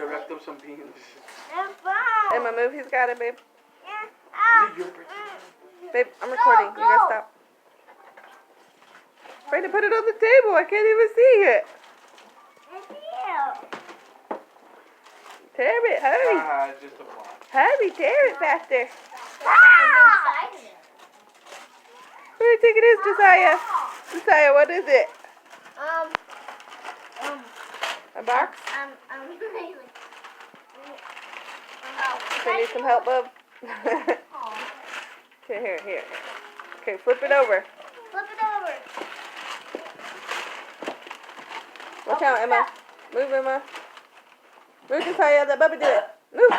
I wrapped up some beans. Emma, move. He's got it, babe. Your birthday. Babe, I'm recording. You gotta stop. Brandon, put it on the table. I can't even see it. Tear it, hurry. It's just a block. Hurry, tear it faster. What do you think it is, Josiah? Josiah, what is it? A box? Do you need some help, bub? Okay, here. Okay, flip it over. Watch out, Emma. Move, Emma. Move, Josiah. Let Bubba do it. Move.